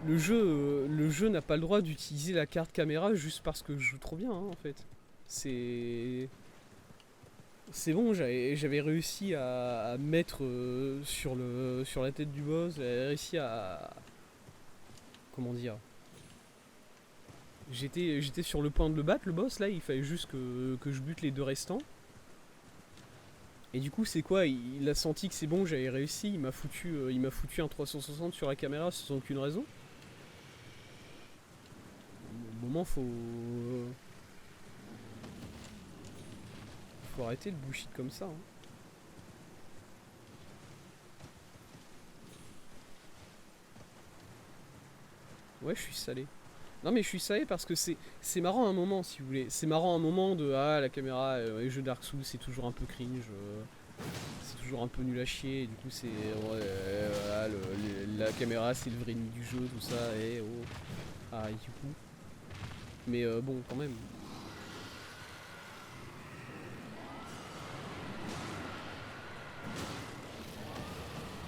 le jeu n'a pas le droit d'utiliser la carte caméra juste parce que je joue trop bien, hein, en fait. C'est... C'est bon, j'avais réussi à mettre sur la tête du boss, j'avais réussi à... Comment dire? J'étais sur le point de le battre, le boss, là, il fallait juste que je bute les deux restants. Et du coup, c'est quoi, il a senti que c'est bon, j'avais réussi, il m'a foutu un 360 sur la caméra sans aucune raison. Au moment, faut arrêter le bullshit comme ça, hein. Ouais, je suis salé. Non mais je suis salé parce que c'est marrant un moment si vous voulez. C'est marrant un moment de ah la caméra les jeux Dark Souls c'est toujours un peu cringe, c'est toujours un peu nul à chier et du coup c'est ouais, voilà, la caméra c'est le vrai ennemi du jeu tout ça et oh ah et du coup. Mais bon quand même.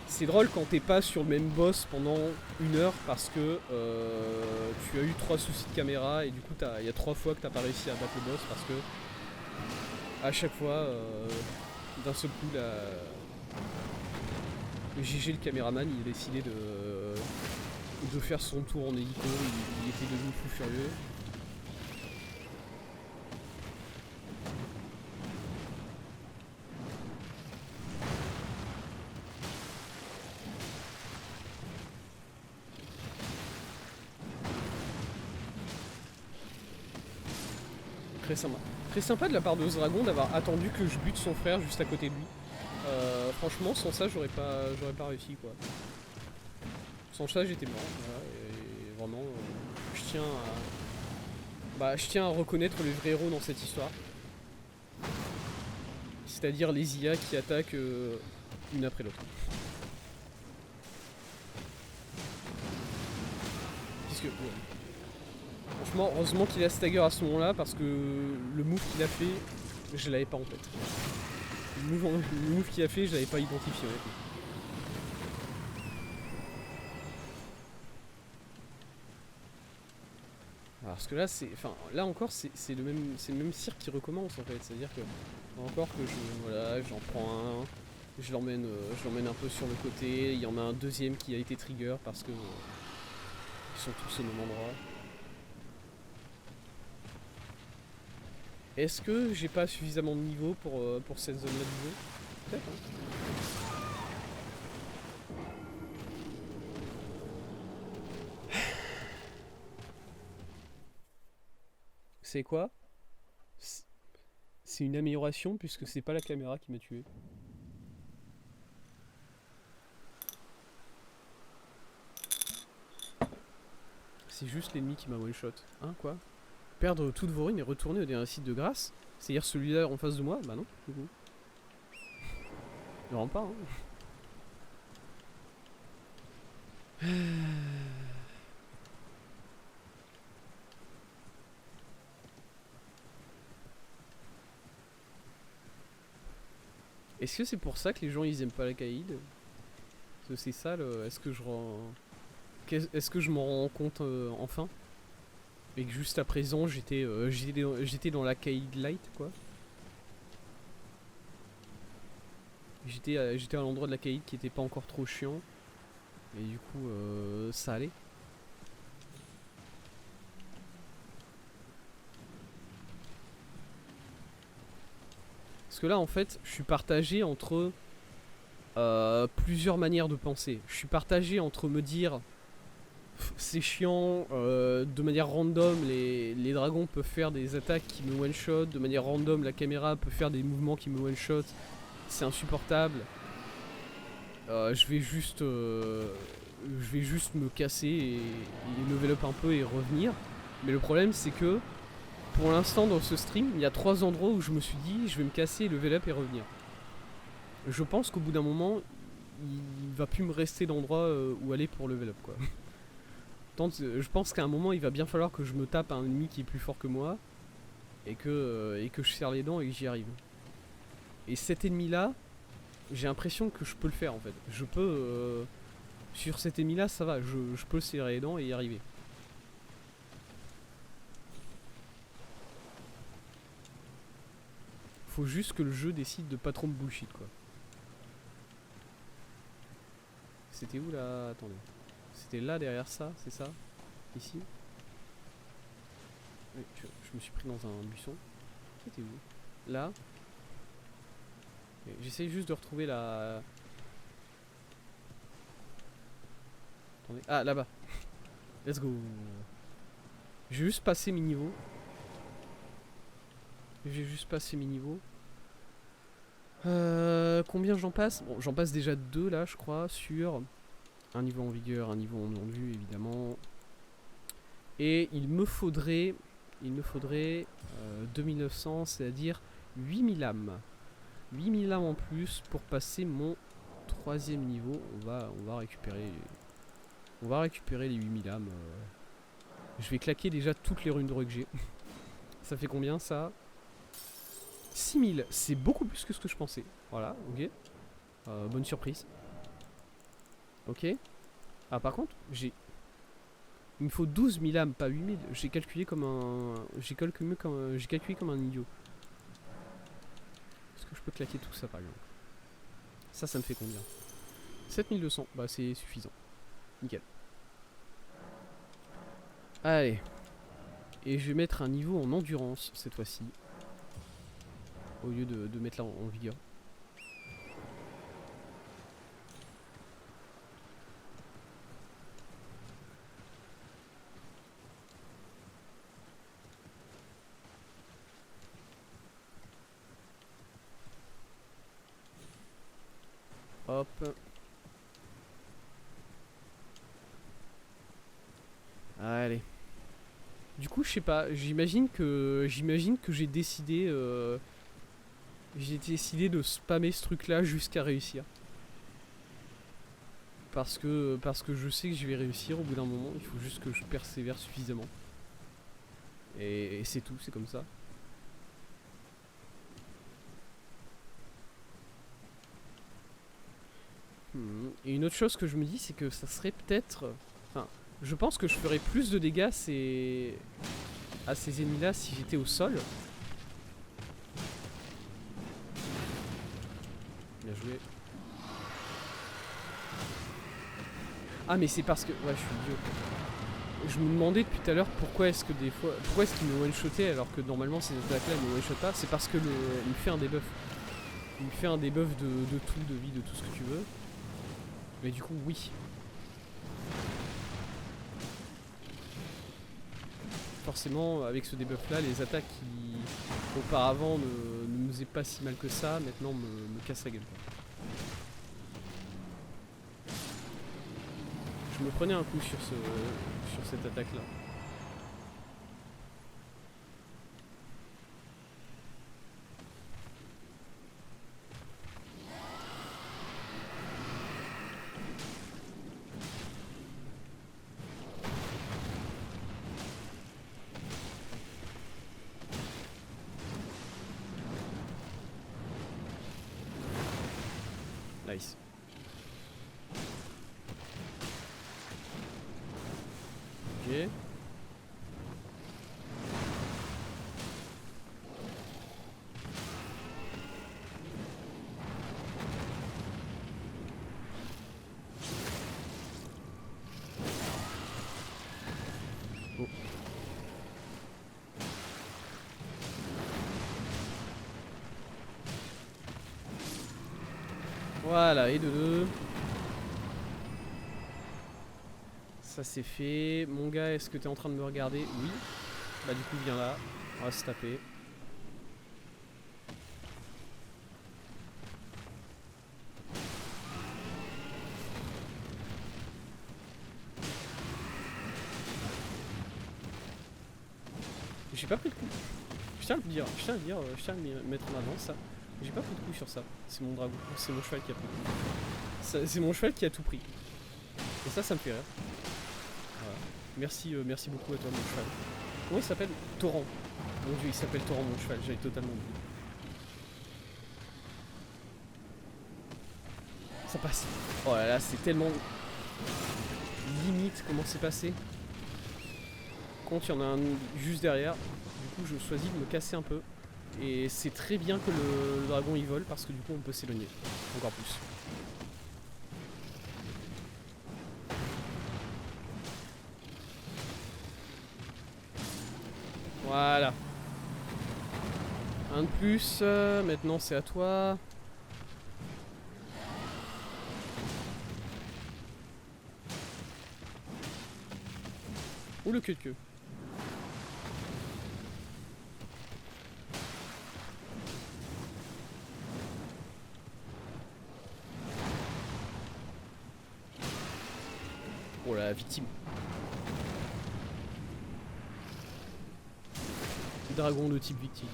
C'est drôle quand t'es pas sur le même boss pendant une heure parce que tu as eu trois soucis de caméra et du coup il y a trois fois que t'as pas réussi à battre le boss parce que à chaque fois d'un seul coup GG le caméraman il a décidé de faire son tour en hélico, il était devenu fou furieux. Très sympa. Très sympa de la part de ce dragon d'avoir attendu que je bute son frère juste à côté de lui. Franchement sans ça j'aurais pas réussi quoi. Sans ça j'étais mort. Voilà, et vraiment je tiens à. Bah je tiens à reconnaître les vrais héros dans cette histoire. C'est-à-dire les IA qui attaquent une après l'autre. Puisque franchement, heureusement qu'il a stagger à ce moment-là parce que le move qu'il a fait, je l'avais pas en tête. Le move qu'il a fait, je l'avais pas identifié honnêtement. Parce que là, là encore, c'est le même cirque qui recommence en fait. C'est-à-dire que encore que voilà, j'en prends un, je l'emmène un peu sur le côté. Il y en a un deuxième qui a été trigger parce que ils sont tous au même endroit. Est-ce que j'ai pas suffisamment de niveau pour cette zone-là de jeu? Peut-être. Hein. C'est quoi? C'est une amélioration puisque c'est pas la caméra qui m'a tué. C'est juste l'ennemi qui m'a one shot. Hein, quoi? Perdre toutes vos runes et retourner au dernier site de grâce? C'est-à-dire celui-là en face de moi? Bah non, du coup. Vraiment pas, hein. Est-ce que c'est pour ça que les gens ils aiment pas la Kaïd? Est-ce que c'est ça le. Est-ce que je m'en rends compte enfin? Et que juste à présent j'étais dans la Kaïd Light quoi? J'étais à l'endroit de la Kaïd qui était pas encore trop chiant. Et du coup ça allait. Parce que là en fait je suis partagé entre plusieurs manières de penser. Je suis partagé entre me dire c'est chiant, de manière random les dragons peuvent faire des attaques qui me one shot, de manière random la caméra peut faire des mouvements qui me one shot, c'est insupportable. Je vais juste me casser et level up un peu et revenir. Mais le problème c'est que pour l'instant dans ce stream, il y a 3 endroits où je me suis dit je vais me casser, level up et revenir. Je pense qu'au bout d'un moment, il va plus me rester d'endroit où aller pour level up quoi. Je pense qu'à un moment il va bien falloir que je me tape un ennemi qui est plus fort que moi et que je serre les dents et que j'y arrive. Et cet ennemi là, j'ai l'impression que je peux le faire en fait. Je peux Sur cet émis là, ça va, je peux serrer les dents et y arriver. Faut juste que le jeu décide de pas trop me bullshit quoi. C'était où là? Attendez. C'était là derrière ça, c'est ça? Ici? Oui, je me suis pris dans un buisson. C'était où? Là? J'essaye juste de retrouver la... Attendez. Ah, là-bas. Let's go. J'ai juste passé mes niveaux. Combien j'en passe? Bon, j'en passe déjà 2 là, je crois, sur un niveau en vigueur, un niveau en enduit, évidemment. Et il me faudrait 2900, c'est-à-dire 8000 âmes. 8000 âmes en plus pour passer mon 3ème niveau. On va récupérer les 8000 âmes. Je vais claquer déjà toutes les runes d'heureux que j'ai. Ça fait combien ça? 6000, c'est beaucoup plus que ce que je pensais. Voilà, ok. Bonne surprise. Ok. Ah par contre, il me faut 12 000 âmes, pas 8000. J'ai calculé comme un... J'ai calculé comme un idiot. Est-ce que je peux claquer tout ça par exemple? Ça me fait combien? 7200, bah c'est suffisant. Nickel. Allez. Et je vais mettre un niveau en endurance cette fois-ci. Au lieu de mettre là en vigueur. Hop. Allez. Du coup, je sais pas, j'imagine que j'ai décidé de spammer ce truc là jusqu'à réussir. Parce que je sais que je vais réussir au bout d'un moment, il faut juste que je persévère suffisamment. Et c'est tout, c'est comme ça. Et une autre chose que je me dis, c'est que ça serait peut-être... Enfin, je pense que je ferais plus de dégâts à ces ennemis-là si j'étais au sol. Bien joué. Ah mais c'est parce que... Ouais, je suis idiot. Je me demandais depuis tout à l'heure pourquoi est-ce que des fois... Pourquoi est-ce qu'il me one-shotait alors que normalement ces attaques-là ne me one-shot pas. C'est parce que il me fait un debuff. Il me fait un debuff de tout, de vie, de tout ce que tu veux. Mais du coup, oui. Forcément, avec ce debuff là, les attaques qui auparavant ne me faisaient pas si mal que ça, maintenant me cassent la gueule. Je me prenais un coup sur cette attaque là. Nice. Ok. Oh. Voilà, et de deux. Ça c'est fait. Mon gars, est-ce que t'es en train de me regarder? Oui. Bah du coup viens là. On va se taper. J'ai pas pris de coup. Je tiens à le dire, je tiens à le mettre en avant ça. J'ai pas pris de coup sur ça. C'est mon dragon, c'est mon cheval qui a pris de coup. C'est mon cheval qui a tout pris. Et ça me fait rire. Voilà. Merci beaucoup à toi mon cheval. Comment il s'appelle? Torrent. Mon dieu, il s'appelle Torrent mon cheval, j'avais totalement oublié. Ça passe. Oh là là, c'est tellement... Limite, comment c'est passé. Contre, il y en a un juste derrière. Du coup, je choisis de me casser un peu. Et c'est très bien que le dragon il vole parce que du coup, on peut s'éloigner encore plus. Voilà. Un de plus. Maintenant, c'est à toi. Ou le queue de queue. Oh la victime. Dragon de type victime.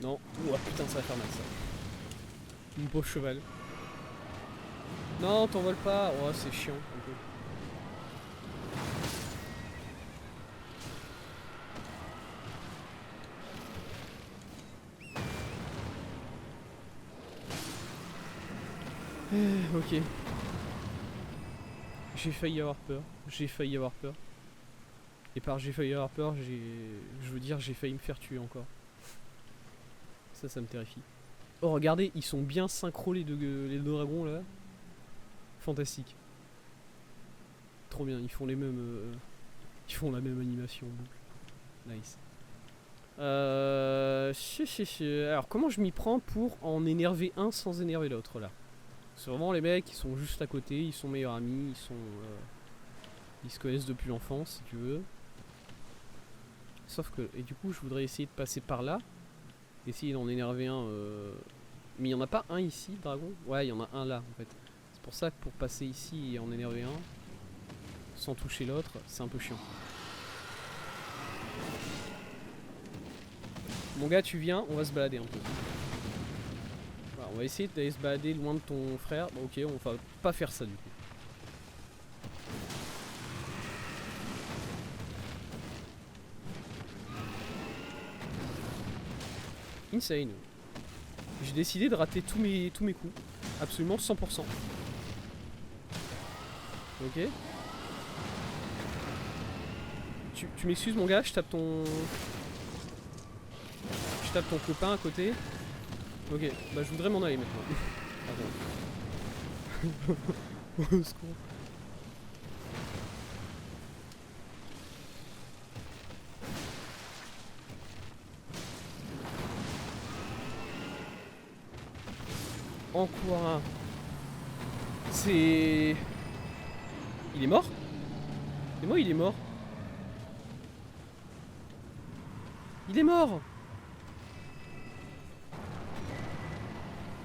Non. Ouah putain, ça va faire mal ça. Une pauvre cheval. Non, t'envoles pas. Oh, c'est chiant un peu. Ok. J'ai failli avoir peur. J'ai failli avoir peur. Et par j'ai failli avoir peur, je veux dire j'ai failli me faire tuer encore. Ça me terrifie. Oh regardez, ils sont bien synchro les deux dragons là. Fantastique. Trop bien, ils font les mêmes... ils font la même animation en boucle. Nice. Alors comment je m'y prends pour en énerver un sans énerver l'autre là? C'est vraiment les mecs, ils sont juste à côté, ils sont meilleurs amis, ils se connaissent depuis l'enfance si tu veux. Sauf que, et du coup je voudrais essayer de passer par là. Essayer d'en énerver un. Mais il n'y en a pas un ici, dragon? Ouais, il y en a un là en fait. C'est pour ça que pour passer ici et en énerver un, sans toucher l'autre, c'est un peu chiant. Mon gars, tu viens, on va se balader un peu. Voilà, on va essayer d'aller se balader loin de ton frère. Bon, ok, on va pas faire ça du coup. Insane. J'ai décidé de rater tous mes coups. Absolument 100%. Ok. Tu m'excuses mon gars, je tape ton copain à côté. Ok, bah je voudrais m'en aller maintenant. Attends. Au secours. Encore un. C'est... Il est mort? Et moi il est mort. Il est mort.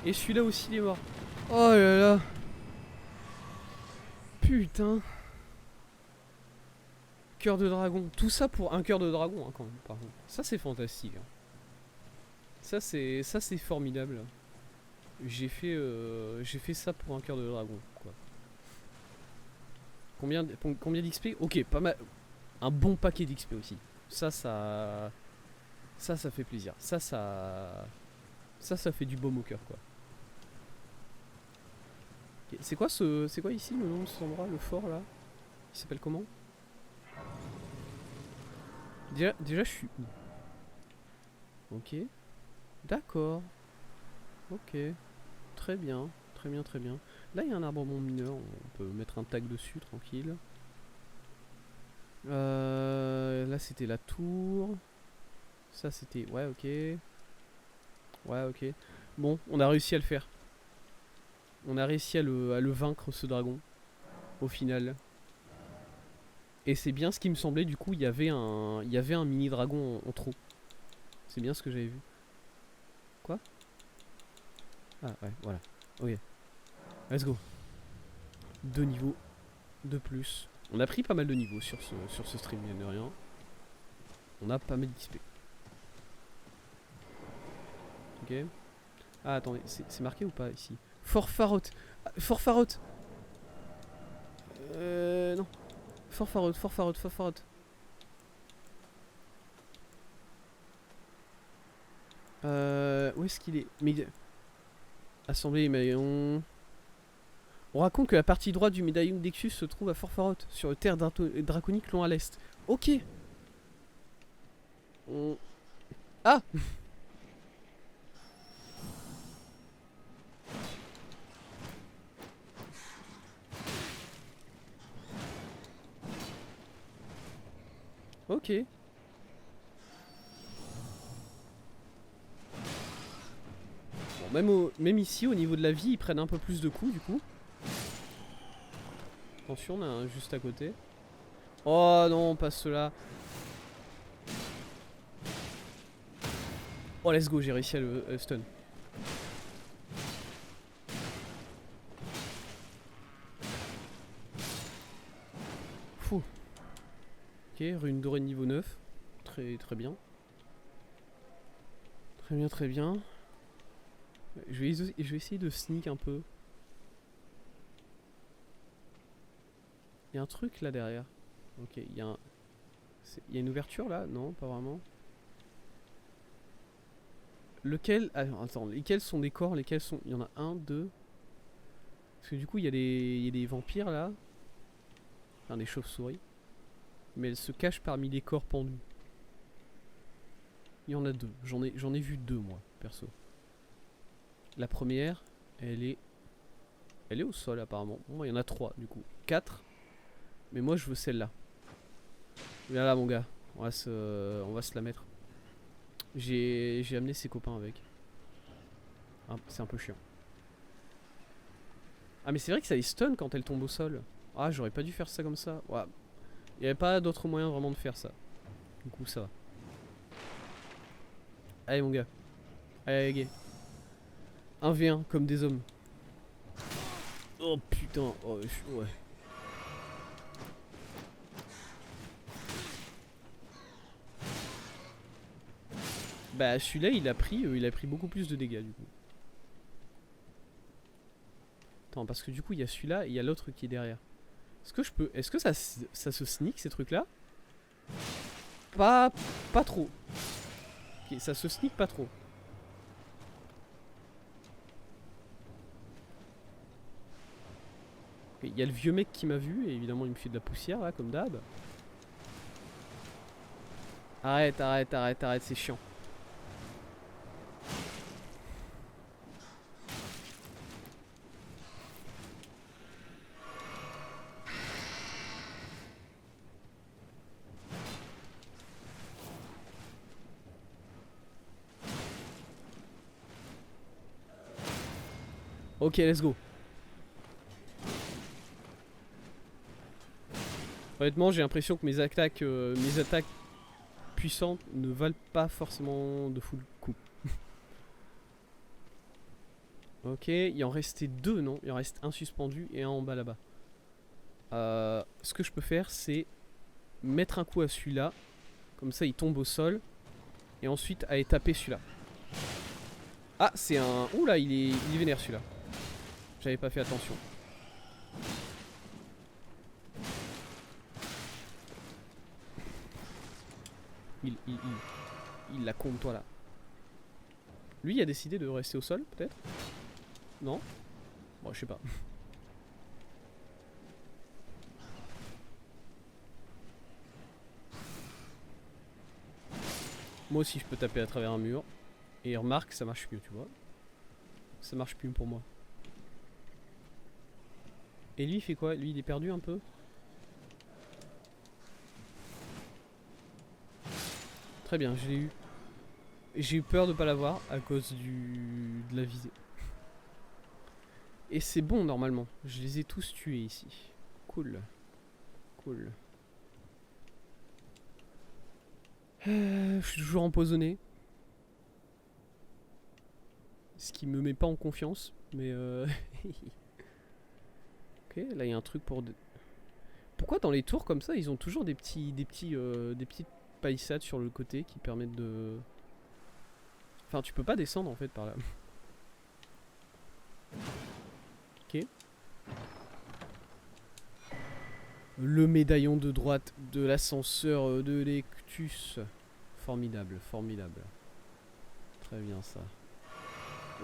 Et celui-là aussi il est mort. Oh là là. Putain. Cœur de dragon. Tout ça pour un cœur de dragon hein, quand même, par contre. Ça c'est fantastique. Hein. Ça c'est formidable. J'ai fait ça pour un cœur de dragon quoi. Combien d'XP? Ok, pas mal. Un bon paquet d'XP aussi. Ça fait plaisir. Ça fait du baume au cœur quoi. Okay. C'est quoi ici le nom de cet endroit, le fort là? Il s'appelle comment? Déjà je suis où? Ok. D'accord. Ok. Très bien. Très bien, très bien. Là il y a un arbre-bon mineur, on peut mettre un tag dessus, tranquille. Là c'était la tour. Ça c'était... Ouais ok. Ouais ok. Bon, on a réussi à le faire. On a réussi à le vaincre ce dragon. Au final. Et c'est bien ce qui me semblait, du coup il y avait un mini dragon en trop. C'est bien ce que j'avais vu. Quoi? Ah ouais, voilà. Ok. Let's go. 2 niveaux de plus. On a pris pas mal de niveaux sur ce stream, mine de rien. On a pas mal d'XP. Ok. Ah attendez, c'est marqué ou pas ici? Fort Farot. Ah, Fort Farot. Non. Fort Farod, Fort Farod, Fort Farod. Où est-ce qu'il est? Mais... Assemblée, mais on raconte que la partie droite du médaillon d'Exus se trouve à Fort Farod, sur le terre draconique loin à l'est. Ok. Ah. Ok. Bon, même ici, au niveau de la vie, ils prennent un peu plus de coups, du coup. Attention, on a un juste à côté. Oh non, pas cela. Oh, let's go, j'ai réussi à le stun. Fou. Ok, rune dorée niveau 9. Très très bien. Très bien, très bien. Je vais essayer de sneak un peu. Il y a un truc là derrière. Ok, il y a il y a une ouverture là? Non, pas vraiment. Lequel... Attends, lesquels sont des corps? Lesquels sont... Il y en a un, deux... Parce que du coup, il y a des vampires là. Enfin, des chauves-souris. Mais elles se cachent parmi les corps pendus. Il y en a deux. J'en ai vu deux, moi, perso. La première, elle est au sol, apparemment. Bon, il y en a trois, du coup. 4. Mais moi, je veux celle-là. Viens là, mon gars. On va se la mettre. J'ai amené ses copains avec. Ah, c'est un peu chiant. Ah, mais c'est vrai que ça les stun quand elles tombent au sol. Ah, j'aurais pas dû faire ça comme ça. Ouais. Il n'y avait pas d'autre moyen vraiment de faire ça. Du coup, ça va. Allez, mon gars. Allez, gay. 1v1 comme des hommes. Oh putain. Oh, ouais. Bah, celui-là, il a pris beaucoup plus de dégâts du coup. Attends, parce que du coup, il y a celui-là et il y a l'autre qui est derrière. Est-ce que ça se sneak ces trucs-là? Pas trop. Ok, ça se sneak pas trop. Il y a le vieux mec qui m'a vu et évidemment il me fait de la poussière là comme d'hab. Arrête, c'est chiant. Ok, let's go. Honnêtement, j'ai l'impression que mes attaques puissantes ne valent pas forcément de full coup. Ok, il en restait deux, non? Il en reste un suspendu et un en bas là-bas. Ce que je peux faire, c'est mettre un coup à celui-là. Comme ça, il tombe au sol. Et ensuite, aller taper celui-là. Ah, c'est un... Oula, il est vénère celui-là. J'avais pas fait attention. Il la compte, toi là. Lui, il a décidé de rester au sol, peut-être? Non? Bon, je sais pas. Moi aussi, je peux taper à travers un mur. Et remarque, ça marche mieux, tu vois. Ça marche plus pour moi. Et lui, il fait quoi? Lui, il est perdu un peu? Très bien, je l'ai eu. J'ai eu peur de pas l'avoir à cause de la visée. Et c'est bon normalement. Je les ai tous tués ici. Cool. Cool. Je suis toujours empoisonné. Ce qui me met pas en confiance. Mais ok, là il y a un truc pour... Pourquoi dans les tours comme ça, ils ont toujours des petites palissades sur le côté qui permettent de... Enfin, tu peux pas descendre en fait par là. Ok. Le médaillon de droite de l'ascenseur de Lectus. Formidable, formidable. Très bien ça.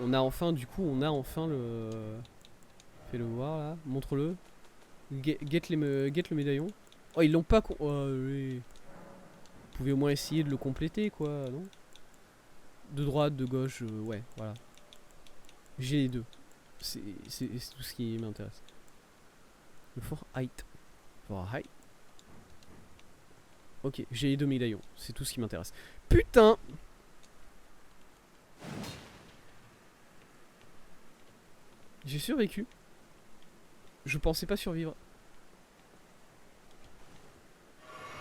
On a enfin, du coup, on a enfin le... Fais-le voir là, montre-le. Get le médaillon. Oh, ils l'ont pas... Oh, oui. Vous pouvez au moins essayer de le compléter, quoi, non? De droite, de gauche, ouais, voilà. J'ai les deux. C'est tout ce qui m'intéresse. Le fort height. Fort height. Ok, j'ai les deux médaillons. C'est tout ce qui m'intéresse. Putain! J'ai survécu. Je pensais pas survivre.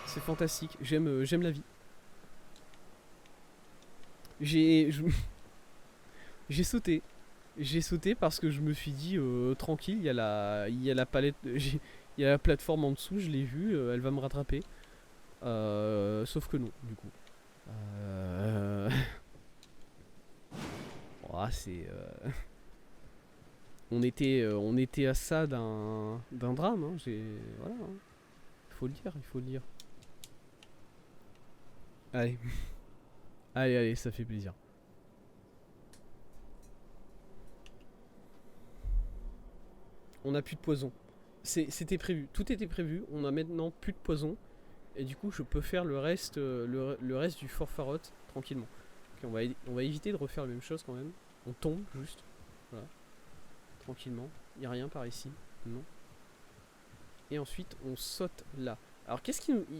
C'est fantastique. J'aime la vie. J'ai j'ai sauté. J'ai sauté parce que je me suis dit tranquille, il y a la palette, il y a la plateforme en dessous, je l'ai vue, elle va me rattraper. Sauf que non, du coup. Oh, c'est on était à ça d'un drame, hein. Voilà, hein. Il faut le dire, il faut le dire. Allez. Allez, allez, ça fait plaisir. On a plus de poison. C'était prévu, tout était prévu. On a maintenant plus de poison. Et du coup, je peux faire le reste, le reste du Fort Farot tranquillement. Ok, on va éviter de refaire la même chose quand même. On tombe juste. Voilà. Tranquillement. Il n'y a rien par ici. Non. Et ensuite, on saute là. Alors,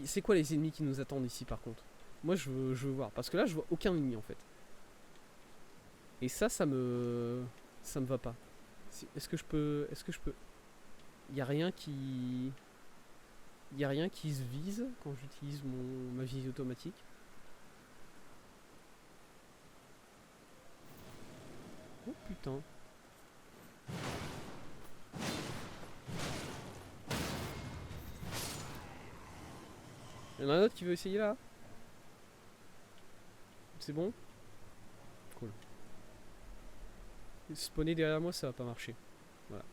c'est quoi les ennemis qui nous attendent ici par contre? Moi, je veux voir. Parce que là, je vois aucun ennemi en fait. Et ça me va pas. Est-ce que je peux... Il y a rien qui... Il y a rien qui se vise quand j'utilise ma visée automatique. Oh putain. Il y en a un autre qui veut essayer là? C'est bon? Cool. Spawner derrière moi, ça va pas marcher. Voilà.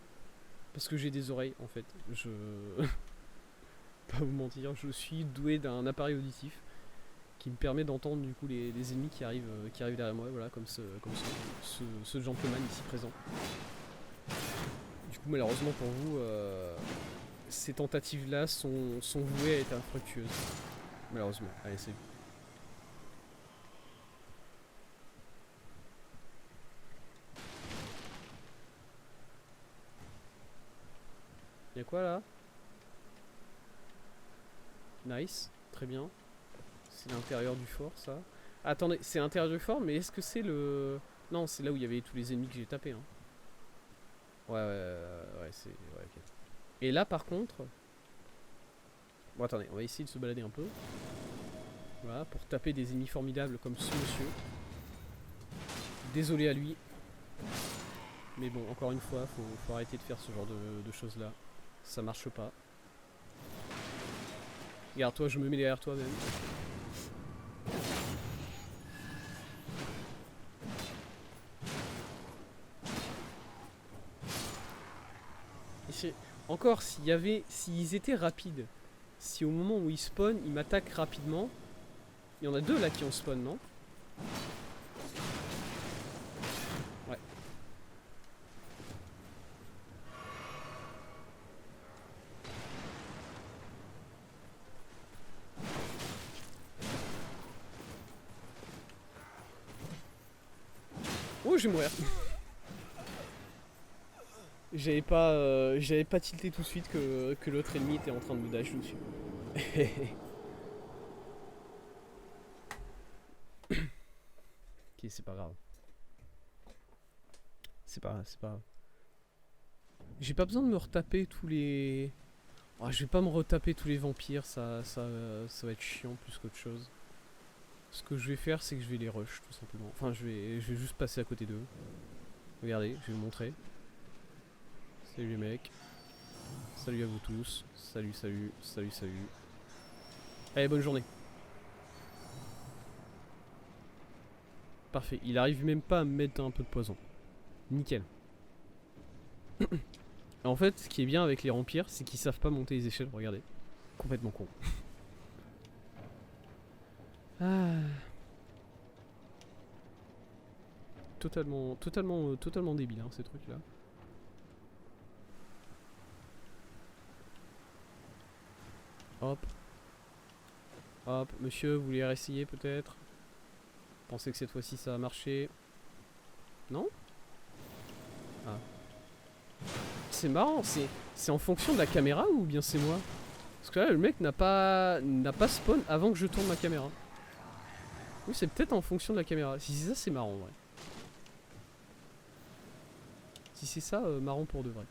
Parce que j'ai des oreilles en fait. Je... pas vous mentir, je suis doué d'un appareil auditif qui me permet d'entendre du coup les ennemis qui arrivent derrière moi, voilà, comme ce gentleman ici présent. Du coup, malheureusement pour vous, ces tentatives-là sont vouées à être infructueuses. Malheureusement. Allez, c'est... Y'a quoi là? Nice, très bien. C'est l'intérieur du fort, ça. Attendez, c'est l'intérieur du fort, mais est-ce que c'est le... Non, c'est là où il y avait tous les ennemis que j'ai tapés. Hein. Ouais, c'est... Ouais, ok. Et là, par contre... Bon, attendez, on va essayer de se balader un peu. Voilà, pour taper des ennemis formidables comme ce monsieur. Désolé à lui. Mais bon, encore une fois, faut arrêter de faire ce genre de choses-là. Ça marche pas. Regarde, toi, je me mets derrière toi même. Encore, s'ils étaient rapides, si au moment où ils spawnent, ils m'attaquent rapidement. Il y en a deux là qui ont spawn, non? Ouais. Oh, je vais mourir. J'avais pas tilté tout de suite que l'autre ennemi était en train de me dash dessus. Ok, c'est pas grave. C'est pas grave, c'est pas grave. J'ai pas besoin de me retaper tous les... Oh, je vais pas me retaper tous les vampires, ça va être chiant plus qu'autre chose. Ce que je vais faire, c'est que je vais les rush tout simplement. Enfin, je vais juste passer à côté d'eux. Regardez, je vais vous montrer. Salut les mecs. Salut à vous tous. Salut, salut, salut, salut. Allez, bonne journée. Parfait, il arrive même pas à me mettre un peu de poison. Nickel. Et en fait, ce qui est bien avec les vampires, c'est qu'ils savent pas monter les échelles, regardez. Complètement con. Ah. Totalement débile, hein, ces trucs-là. Hop. Hop, monsieur, vous voulez réessayer peut-être? Pensez que cette fois-ci ça va marcher? Non? Ah. C'est marrant, c'est en fonction de la caméra ou bien c'est moi? Parce que là, le mec n'a pas spawn avant que je tourne ma caméra. Oui, c'est peut-être en fonction de la caméra. Si c'est ça, c'est marrant en vrai. Si c'est ça, marrant pour de vrai.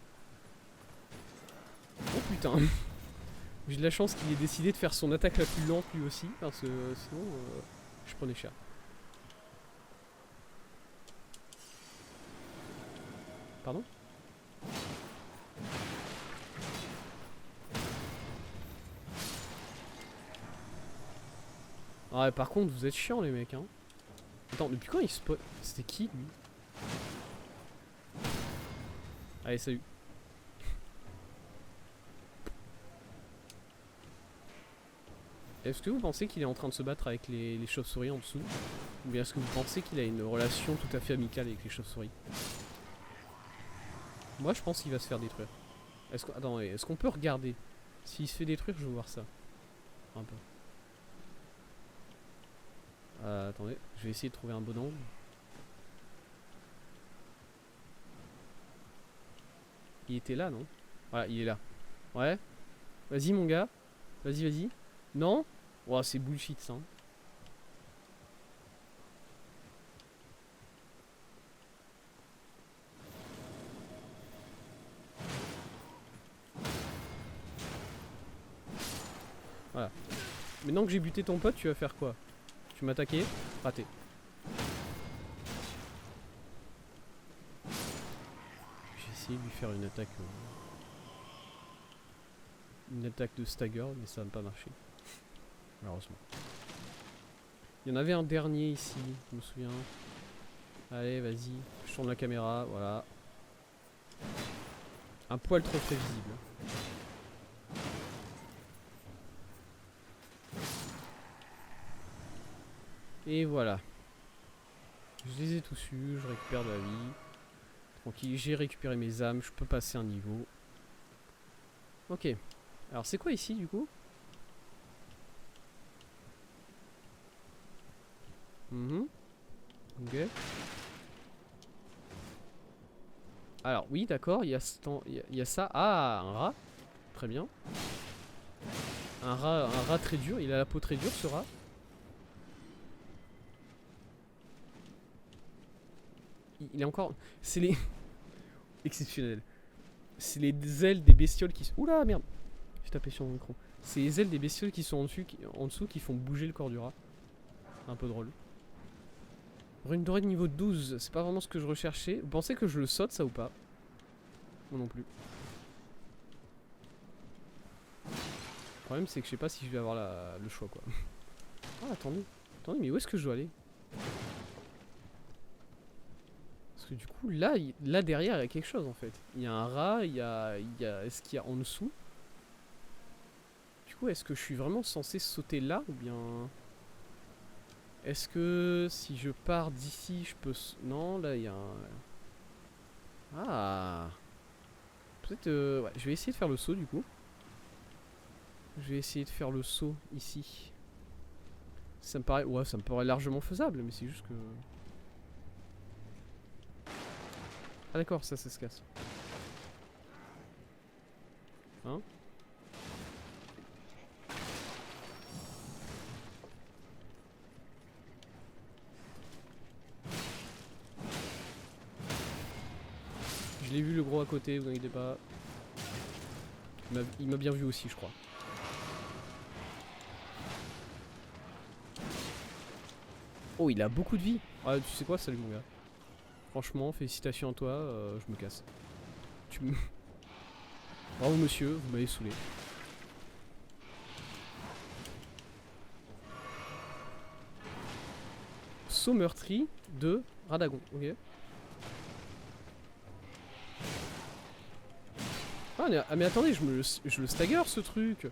Oh putain. J'ai de la chance qu'il ait décidé de faire son attaque la plus lente lui aussi, parce que sinon, je prenais cher. Pardon? Ah ouais, par contre, vous êtes chiants les mecs, hein. Attends, depuis quand il spawn? C'était qui lui? Allez, salut. Est-ce que vous pensez qu'il est en train de se battre avec les chauves-souris en dessous? Ou bien est-ce que vous pensez qu'il a une relation tout à fait amicale avec les chauves-souris? Moi je pense qu'il va se faire détruire. Est-ce qu'on peut regarder? S'il se fait détruire, je veux voir ça. Un peu. Attendez, je vais essayer de trouver un bon angle. Il était là, non? Voilà, il est là. Ouais. Vas-y mon gars. Vas-y. Non? Oh, c'est bullshit ça. Hein. Voilà. Maintenant que j'ai buté ton pote, tu vas faire quoi? Tu m'as attaqué? Raté. J'ai essayé de lui faire une attaque. Une attaque de stagger, mais ça n'a pas marché. Malheureusement. Il y en avait un dernier ici, je me souviens. Allez, vas-y. Je tourne la caméra, voilà. Un poil trop prévisible. Et voilà. Je les ai tous eus, je récupère de la vie. Tranquille, j'ai récupéré mes âmes, je peux passer un niveau. Ok. Alors c'est quoi ici du coup? Ok. Alors oui d'accord, il y a ça. Ah, un rat. Très bien. Un rat très dur, il a la peau très dure ce rat. Il est encore... C'est les... Exceptionnel. C'est les ailes des bestioles qui... Oula merde. J'ai tapé sur mon micro. C'est les ailes des bestioles qui sont en dessous qui font bouger le corps du rat. Un peu drôle. Rune dorée de niveau 12, c'est pas vraiment ce que je recherchais. Vous pensez que je le saute ça ou pas? Moi non plus. Le problème c'est que je sais pas si je vais avoir le choix quoi. Ah attendez. Attendez mais où est-ce que je dois aller? Parce que du coup là derrière il y a quelque chose en fait. Il y a un rat, est-ce qu'il y a en dessous? Du coup est-ce que je suis vraiment censé sauter là ou bien... Est-ce que si je pars d'ici je peux... Non là il y a un... Ah. Peut-être... ouais, je vais essayer de faire le saut du coup. Je vais essayer de faire le saut ici. Ça me paraît... Ouais, ça me paraît largement faisable, mais c'est juste que... Ah d'accord, ça se casse. Hein? Je l'ai vu le gros à côté, vous inquiétez pas. Il m'a bien vu aussi, je crois. Oh, il a beaucoup de vie. Ah, tu sais quoi, salut mon gars. Franchement, félicitations à toi, je me casse. Bravo monsieur, vous m'avez saoulé. Saut meurtri de Radagon, ok. Ah mais attendez, je le stagger ce truc.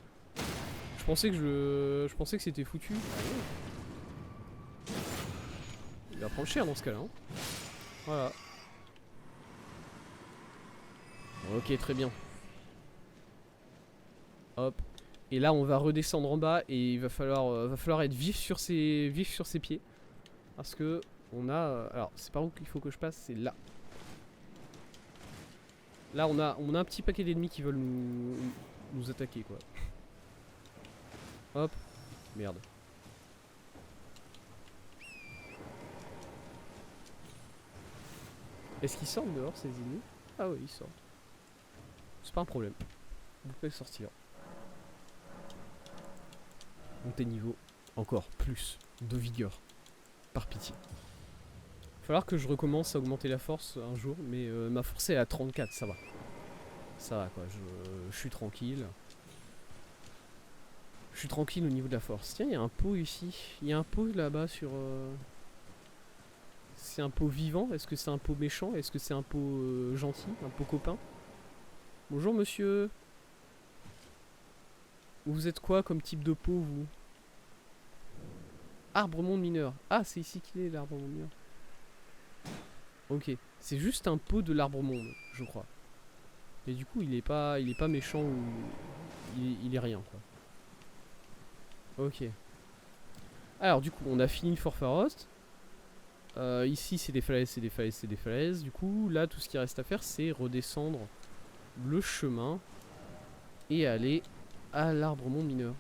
Je pensais que c'était foutu. Ah, ouais. Il va prendre cher dans ce cas-là. Hein. Voilà. Ok, très bien. Hop. Et là, on va redescendre en bas et il va falloir être vif sur ses pieds. Parce que on a... alors, c'est par où qu'il faut que je passe? C'est là. Là, on a un petit paquet d'ennemis qui veulent nous attaquer, quoi. Hop. Merde. Est-ce qu'ils sortent dehors, ces ennemis? Ah oui, ils sortent. C'est pas un problème. Vous pouvez sortir. Montez niveau. Encore plus de vigueur. Par pitié. Il va falloir que je recommence à augmenter la force un jour, mais ma force est à 34, ça va. Ça va quoi, je suis tranquille. Je suis tranquille au niveau de la force. Tiens, il y a un pot ici. Il y a un pot là-bas sur... C'est un pot vivant? Est-ce que c'est un pot méchant? Est-ce que c'est un pot gentil? Un pot copain? Bonjour monsieur. Vous êtes quoi comme type de pot vous? Arbre monde mineur. Ah, c'est ici qu'il est l'arbre monde mineur. Ok, c'est juste un pot de l'arbre monde, je crois. Et du coup, il est pas méchant ou il est rien quoi. Ok. Alors du coup, on a fini Forfarost. Ici, c'est des falaises, c'est des falaises, c'est des falaises. Du coup, là, tout ce qui reste à faire, c'est redescendre le chemin et aller à l'arbre monde mineur.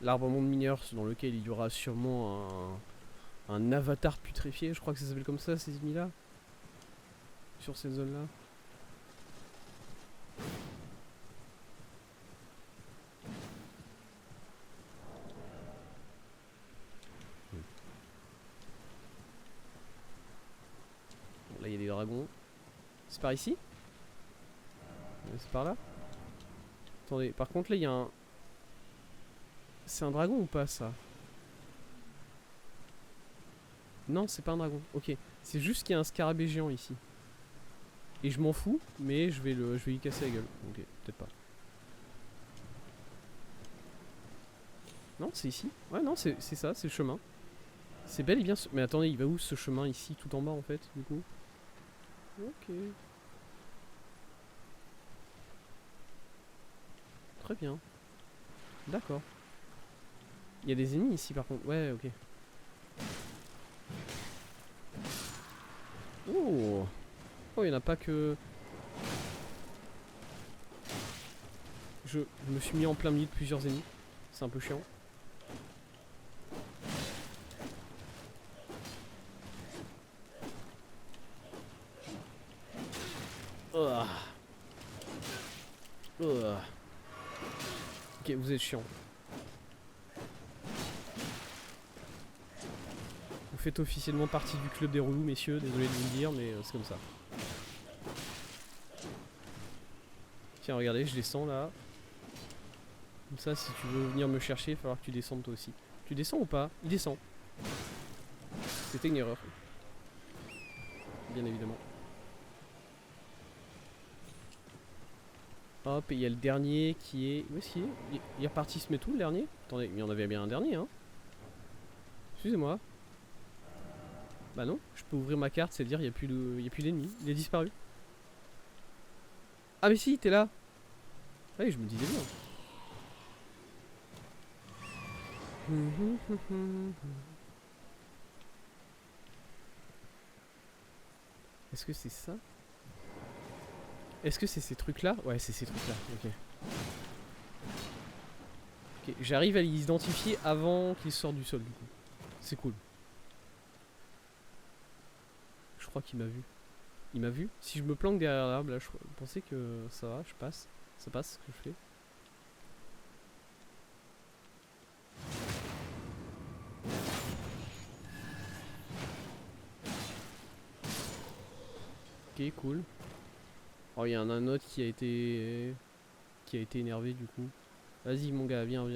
L'arbre monde mineur, dans lequel il y aura sûrement un avatar putréfié, je crois que ça s'appelle comme ça, ces ennemis là. Sur ces zones là. Bon, là il y a des dragons. C'est par ici? C'est par là? Attendez, par contre là il y a un... C'est un dragon ou pas ça? Non, c'est pas un dragon. Ok. C'est juste qu'il y a un scarabée géant ici. Et je m'en fous, mais je vais y casser la gueule. Ok, peut-être pas. Non, c'est ici. Ouais, non, c'est ça, c'est le chemin. C'est bel et bien... Mais attendez, il va où ce chemin ici, tout en bas en fait, du coup? Ok. Très bien. D'accord. Il y a des ennemis ici par contre. Ouais, ok. Oh. Oh, il n'y en a pas que... Je me suis mis en plein milieu de plusieurs ennemis. C'est un peu chiant. Oh. Oh. Ok, vous êtes chiant. Vous faites officiellement partie du club des relous, messieurs. Désolé de vous le dire, mais c'est comme ça. Tiens, regardez, je descends là. Comme ça, si tu veux venir me chercher, il va falloir que tu descendes toi aussi. Tu descends ou pas? Il descend. C'était une erreur. Bien évidemment. Hop, et il y a le dernier qui est... Où est-ce qu'il est? Il est reparti se mettre où le dernier? Attendez, il y en avait bien un dernier, hein. Excusez-moi. Bah non, je peux ouvrir ma carte, c'est-à-dire il n'y a plus d'ennemis. Il est disparu. Ah mais si, t'es là. Ah oui, je me disais bien. Est-ce que c'est ça? Est-ce que c'est ces trucs-là? Ouais, c'est ces trucs-là, ok. Ok, j'arrive à les identifier avant qu'ils sortent du sol, du coup. C'est cool. Je crois qu'il m'a vu. Il m'a vu? Si je me planque derrière l'arbre, là, je pensais que ça va, je passe. Ça passe ce que je fais. Ok, cool. Oh, il y en a un autre qui a été énervé du coup. Vas-y mon gars, viens,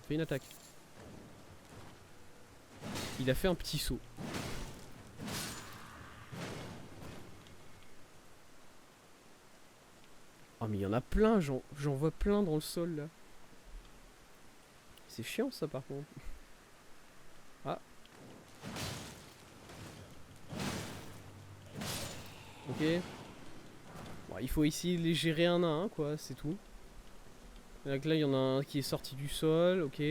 fais une attaque. Il a fait un petit saut. Oh mais il y en a plein, j'en vois plein dans le sol là. C'est chiant ça par contre. Ah. Ok. Bon, il faut essayer de les gérer un à un quoi, c'est tout. Donc là il y en a un qui est sorti du sol, ok.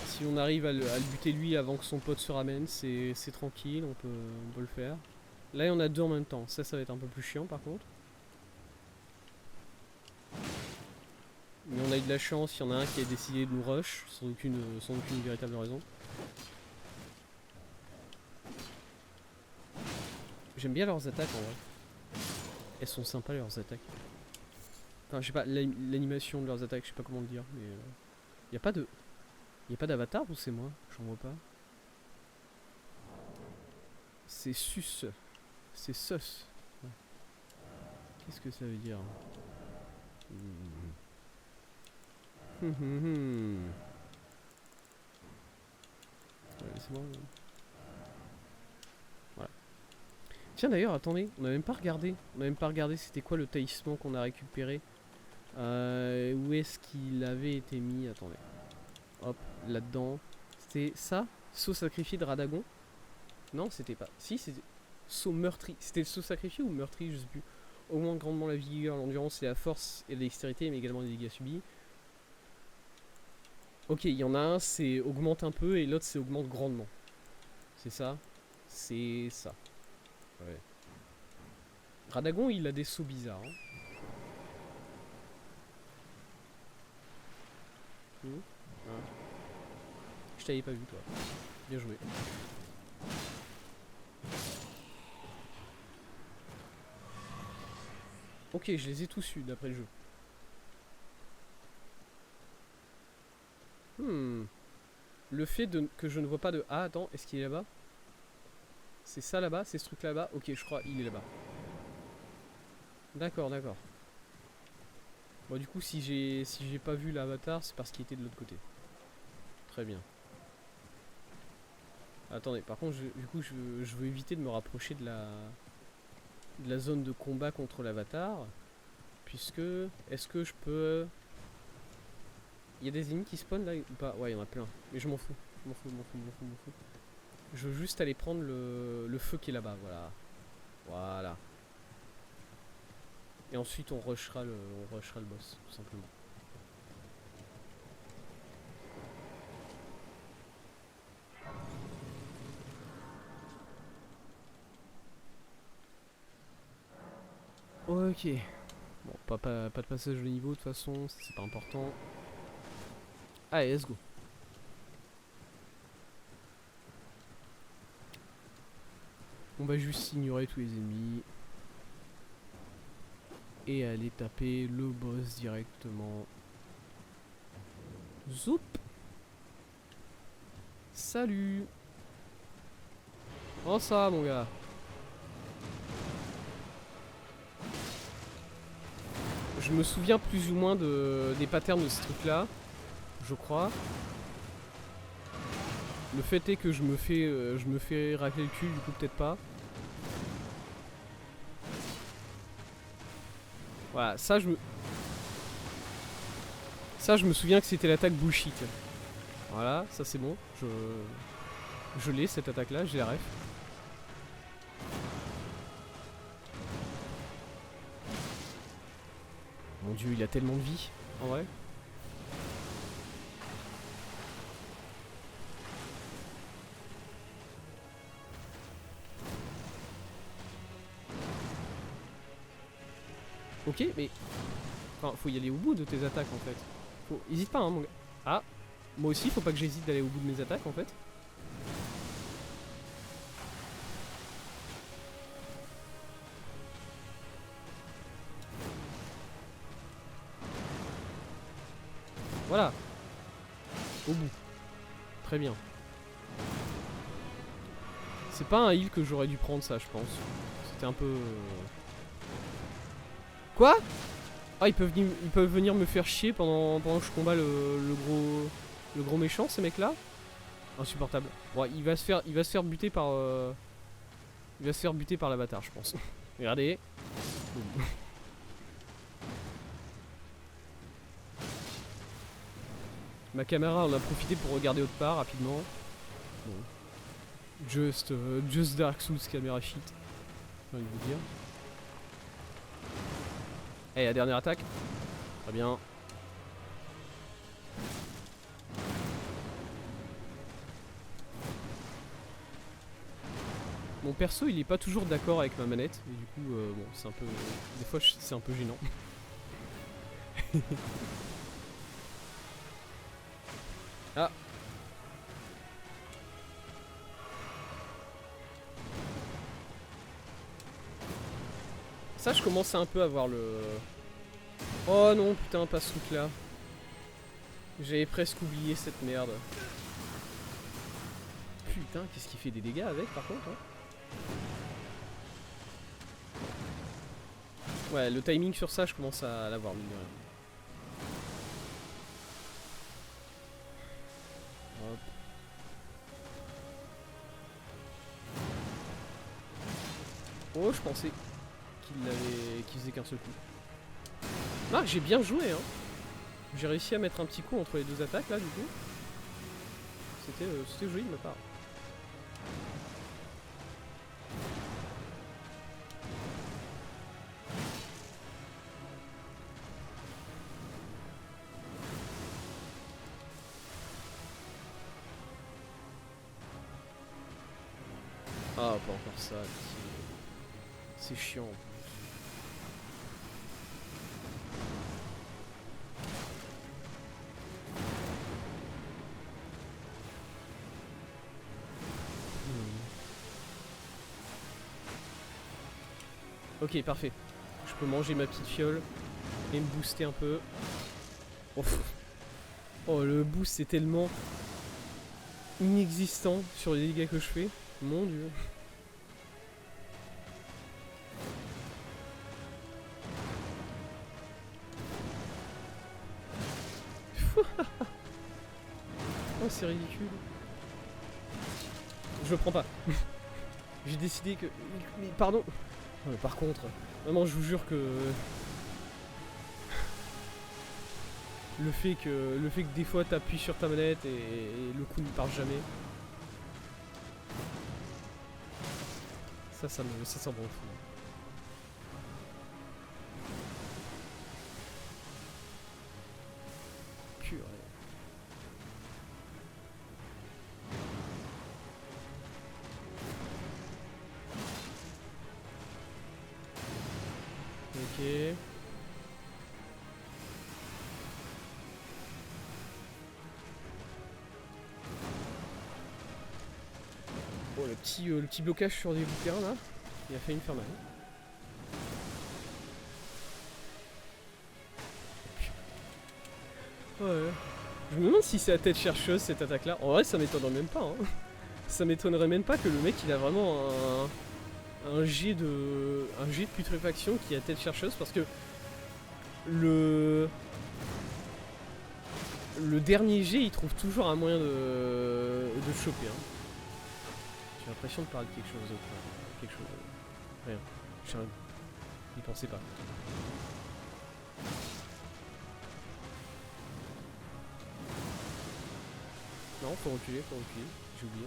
Si on arrive à le buter lui avant que son pote se ramène, c'est tranquille, on peut le faire. Là il y en a deux en même temps, ça va être un peu plus chiant par contre. Mais on a eu de la chance, il y en a un qui a décidé de nous rush, sans aucune véritable raison. J'aime bien leurs attaques en vrai. Elles sont sympas leurs attaques. Enfin je sais pas, l'animation de leurs attaques, je sais pas comment le dire, mais... y a pas d'avatar ou c'est moi? J'en vois pas. C'est sus. C'est sus. Ouais. Qu'est-ce que ça veut dire? Ouais, c'est bon. Voilà. Tiens d'ailleurs, attendez, on n'a même pas regardé. On n'a même pas regardé c'était quoi le talisman qu'on a récupéré. Où est-ce qu'il avait été mis? Attendez. Hop, là-dedans. C'était ça? Saut sacrifié de Radagon? Non, c'était pas. Si, c'était. Saut meurtri. C'était le saut sacrifié ou meurtri? Je sais plus. Augmente grandement la vigueur, l'endurance et la force et la dextérité, mais également les dégâts subis. Ok, il y en a un, c'est augmente un peu et l'autre, c'est augmente grandement. C'est ça? C'est ça. Ouais. Radagon, il a des sauts bizarres. Hein. Ah. Je t'avais pas vu, toi. Bien joué. Ok, je les ai tous eus d'après le jeu. Le fait que je ne vois pas de... Ah, attends, est-ce qu'il est là-bas? C'est ça là-bas? C'est ce truc là-bas? Ok, je crois, il est là-bas. D'accord, d'accord. Bon, du coup, si j'ai pas vu l'avatar, c'est parce qu'il était de l'autre côté. Très bien. Attendez, par contre, du coup, je veux éviter de me rapprocher de la zone de combat contre l'avatar. Puisque... Est-ce que je peux... Il y a des ennemis qui spawnent là ou pas? Ouais, il y en a plein. Mais je m'en fous. Je m'en fous. Je veux juste aller prendre le feu qui est là-bas, voilà. Voilà. Et ensuite on rushera le boss, tout simplement. Ok. Bon, pas de passage de niveau de toute façon, c'est pas important. Allez, let's go. On va juste ignorer tous les ennemis. Et aller taper le boss directement. Zoup. Salut. Oh ça mon gars. Je me souviens plus ou moins des patterns de ce truc là. Je crois. Le fait est que je me fais racler le cul, du coup peut-être pas. Voilà, ça je me souviens que c'était l'attaque bullshit. Voilà, ça c'est bon. Je l'ai cette attaque là, j'ai la ref. Mon dieu, il a tellement de vie, en vrai. Ok, mais... Enfin, faut y aller au bout de tes attaques, en fait. Hésite pas, hein, mon gars. Ah, moi aussi, faut pas que j'hésite d'aller au bout de mes attaques, en fait. Voilà. Au bout. Très bien. C'est pas un heal que j'aurais dû prendre, ça, je pense. C'était un peu... Quoi? Ah, ils peuvent venir me faire chier pendant que je combats le gros méchant, ces mecs-là. Insupportable. Bon, il va se faire buter par... il va se faire buter par l'avatar, je pense. Regardez. Ma caméra en a profité pour regarder autre part rapidement. Bon. Just Dark Souls caméra shit. J'ai envie de vous dire. Et la dernière attaque. Très bien. Mon perso il est pas toujours d'accord avec ma manette. Et du coup bon c'est un peu. Des fois c'est un peu gênant. Ah. Ça je commence à un peu avoir le... Oh non putain pas ce truc là. J'avais presque oublié cette merde. Putain qu'est-ce qui fait des dégâts avec par contre hein. Ouais le timing sur ça je commence à l'avoir mine de rien. Hop. Oh je pensais qu'il faisait qu'un seul coup. Marc j'ai bien joué hein. J'ai réussi à mettre un petit coup entre les deux attaques là du coup. C'était joli de ma part. Ah pas encore ça. C'est chiant en plus. Ok, parfait. Je peux manger ma petite fiole et me booster un peu. Oh, oh le boost c'est tellement inexistant sur les dégâts que je fais. Mon dieu. Oh c'est ridicule. Je le prends pas. J'ai décidé que... Mais pardon. Oh, mais par contre, vraiment je vous jure que... Le fait que des fois t'appuies sur ta manette et le coup ne part jamais. Ça me rend fou. Purée. Ok. Oh le petit blocage sur des bouquins là, il a failli me faire mal. Ouais. Je me demande si c'est la tête chercheuse cette attaque là. En vrai ça m'étonnerait même pas hein. Ça m'étonnerait même pas que le mec il a vraiment un jet de putréfaction qui a tête chercheuse parce que le dernier jet il trouve toujours un moyen de choper hein. J'ai l'impression de parler de quelque chose d'autre. Quelque chose. Rien. N'y pensez pas. Non, faut reculer. J'ai oublié.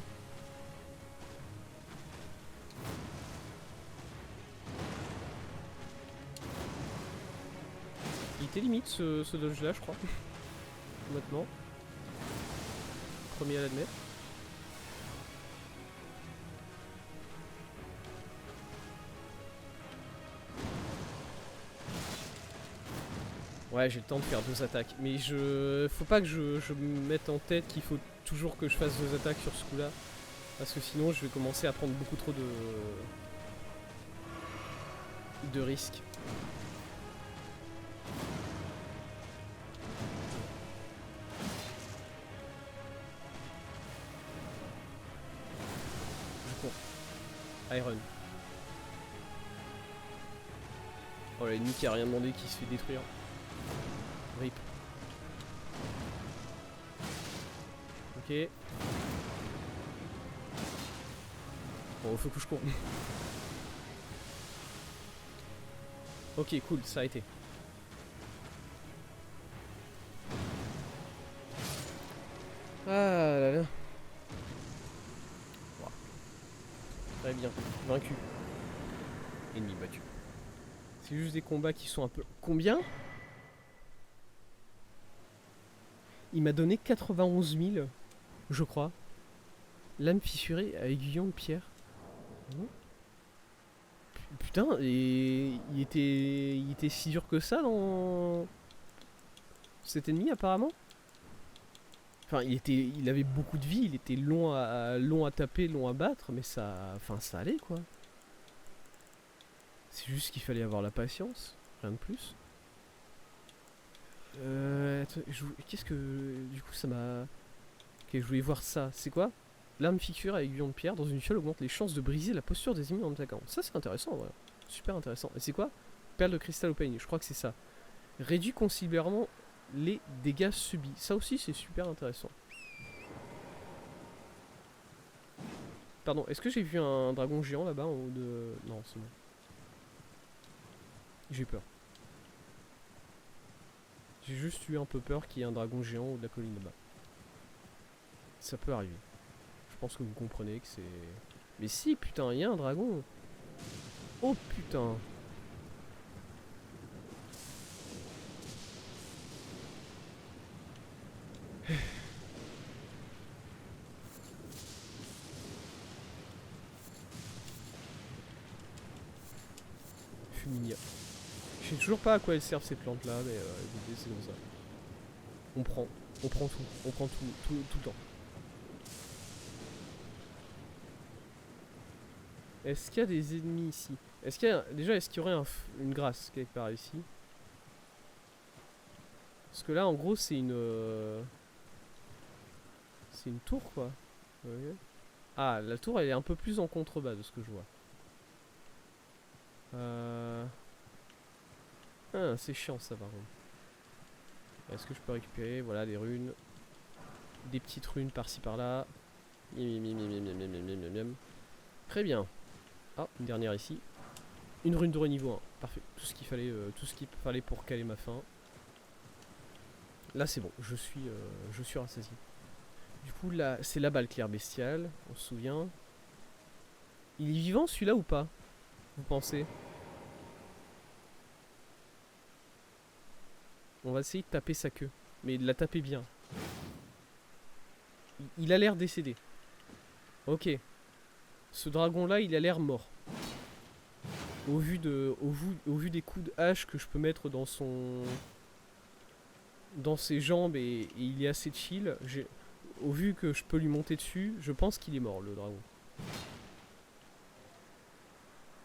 Il était limite ce dodge là, je crois. Maintenant. Premier à l'admettre. Ouais, j'ai le temps de faire 2 attaques. Mais faut pas que je me mette en tête qu'il faut toujours que je fasse 2 attaques sur ce coup-là. Parce que sinon, je vais commencer à prendre beaucoup trop de risques. Je cours. Iron. Oh, l'ennemi qui a rien demandé, qui se fait détruire. Rip. Ok. Bon, faut que je cours. Ok, cool, ça a été. Ah là là. Wow. Très bien. Vaincu. Ennemi battu. C'est juste des combats qui sont un peu... Combien? Il m'a donné 91 000, je crois. Lame fissurée à aiguillon de pierre. Oh. Putain, et il était si dur que ça dans cet ennemi apparemment. Enfin, il avait beaucoup de vie, il était long à taper, long à battre, mais ça allait quoi. C'est juste qu'il fallait avoir la patience, rien de plus. Qu'est-ce que... Du coup ça m'a... Ok, je voulais voir ça. C'est quoi? L'arme fixure à aiguillon de pierre dans une fiole augmente les chances de briser la posture des ennemis en attaquant. Ça c'est intéressant, ouais. Super intéressant. Et c'est quoi? Perle de cristal au peigne, je crois que c'est ça. Réduit considérablement les dégâts subis. Ça aussi c'est super intéressant. Pardon, est-ce que j'ai vu un dragon géant là-bas en haut de... Non, c'est bon. J'ai peur. J'ai juste eu un peu peur qu'il y ait un dragon géant au haut de la colline là-bas. Ça peut arriver. Je pense que vous comprenez que c'est... Mais si, putain, il y a un dragon. Oh putain. Fuminia. Je sais toujours pas à quoi elles servent ces plantes là, mais écoutez, c'est comme ça. On prend tout, tout le temps. Est-ce qu'il y a des ennemis ici? Est-ce qu'il y a... Déjà, est-ce qu'il y aurait une grâce quelque part ici? Parce que là, en gros, c'est une... C'est une tour, quoi. Okay. Ah, la tour, elle est un peu plus en contrebas de ce que je vois. Ah, c'est chiant, ça, par contre. Est-ce que je peux récupérer, voilà, des runes. Des petites runes par-ci, par-là. Très bien. Ah, une dernière ici. Une rune de niveau 1. Parfait. Tout ce qu'il fallait pour caler ma fin. Là, c'est bon. Je suis rassasié. Du coup, là, c'est là-bas le clair bestial. On se souvient. Il est vivant, celui-là, ou pas? Vous pensez? On va essayer de taper sa queue. Mais de la taper bien. Il a l'air décédé. Ok. Ce dragon-là, il a l'air mort. Au vu des coups de hache que je peux mettre dans ses jambes et il est assez chill. Au vu que je peux lui monter dessus, je pense qu'il est mort, le dragon.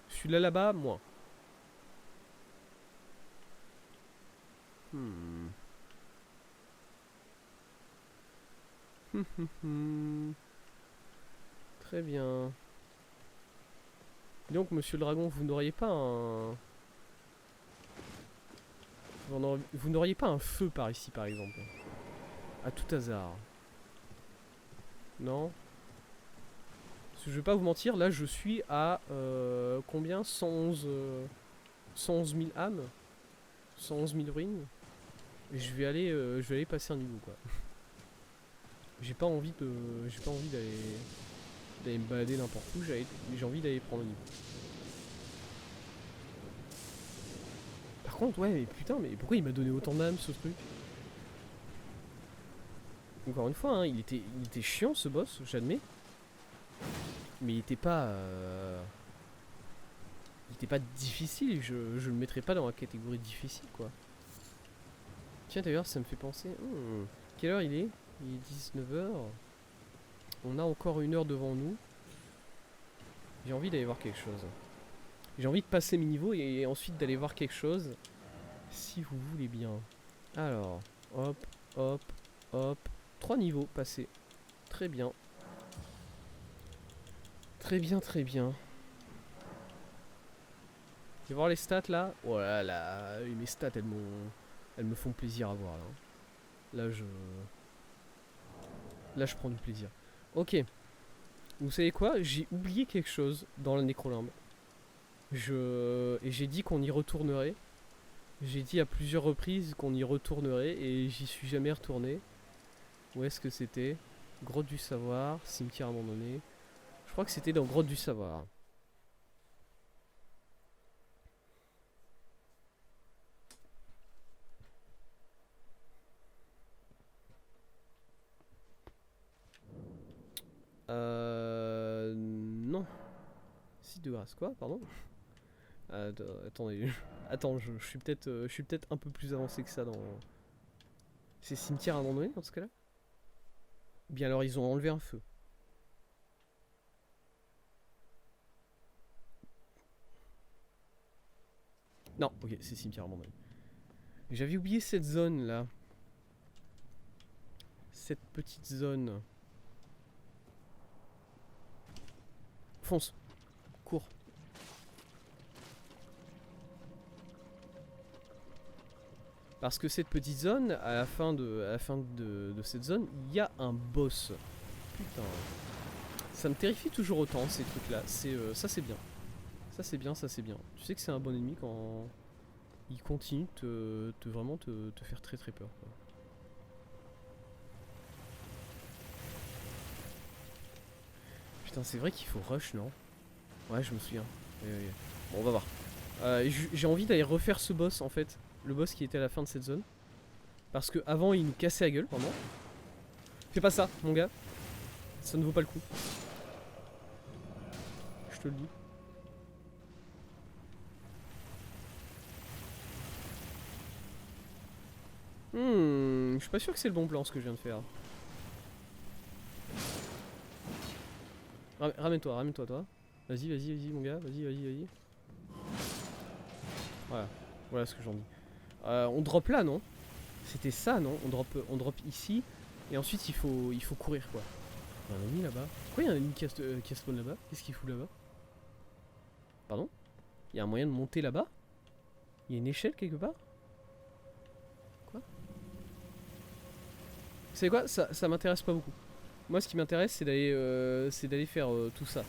Celui-là là-bas, moi. Très bien. Donc, monsieur le dragon, vous n'auriez pas un... Vous n'auriez pas un feu par ici, par exemple? À tout hasard. Non? Parce que je vais pas vous mentir, là je suis à... combien? 111 000 âmes? 111 000 ruines? Et je vais aller passer un niveau, quoi. J'ai pas envie d'aller me balader n'importe où, j'ai envie d'aller prendre le niveau. Par contre, ouais, mais putain, mais pourquoi il m'a donné autant d'âmes, ce truc? Encore une fois, hein, il était chiant, ce boss, j'admets. Mais il était pas... Il était pas difficile, je le mettrais pas dans la catégorie difficile, quoi. Tiens, d'ailleurs, ça me fait penser... quelle heure il est? Il est 19 h. On a encore 1 heure devant nous. J'ai envie d'aller voir quelque chose. J'ai envie de passer mes niveaux et ensuite d'aller voir quelque chose. Si vous voulez bien. Alors, hop, hop, hop. 3 niveaux passés. Très bien. Très bien, très bien. Je vais voir les stats là. Oh là là, mes stats elles me font plaisir à voir là. Là je prends du plaisir. Ok. Vous savez quoi? J'ai oublié quelque chose dans la nécrolimbe. Et j'ai dit qu'on y retournerait. J'ai dit à plusieurs reprises qu'on y retournerait et j'y suis jamais retourné. Où est-ce que c'était? Grotte du savoir, cimetière abandonné. Je crois que c'était dans Grotte du savoir. Non. Site de grâce, quoi, pardon. Attendez, attends, je suis peut-être un peu plus avancé que ça dans. C'est cimetière abandonné dans ce cas-là? Bien alors ils ont enlevé un feu. Non, ok, c'est cimetière abandonné. J'avais oublié cette zone là. Cette petite zone. Fonce. Cours. Parce que cette petite zone, à la fin de cette zone, il y a un boss. Putain. Ça me terrifie toujours autant ces trucs là. Ça c'est bien. Ça c'est bien, ça c'est bien. Tu sais que c'est un bon ennemi quand il continue vraiment te faire très très peur, quoi. Putain, c'est vrai qu'il faut rush, non? Ouais, je me souviens. Bon, on va voir. J'ai envie d'aller refaire ce boss en fait. Le boss qui était à la fin de cette zone. Parce que avant il nous cassait la gueule, pardon. Fais pas ça, mon gars. Ça ne vaut pas le coup. Je te le dis. Je suis pas sûr que c'est le bon plan ce que je viens de faire. Ramène-toi, toi. Vas-y, mon gars. Vas-y. Voilà ce que j'en dis. On drop là, non? C'était ça, non? On drop ici. Et ensuite, il faut courir, quoi. Il y a un ennemi là-bas. Pourquoi il y a un ennemi qui spawn là-bas? Qu'est-ce qu'il fout là-bas? Pardon? Il y a un moyen de monter là-bas? Il y a une échelle quelque part? Quoi? Vous savez quoi? Ça m'intéresse pas beaucoup. Moi, ce qui m'intéresse, c'est d'aller faire tout ça.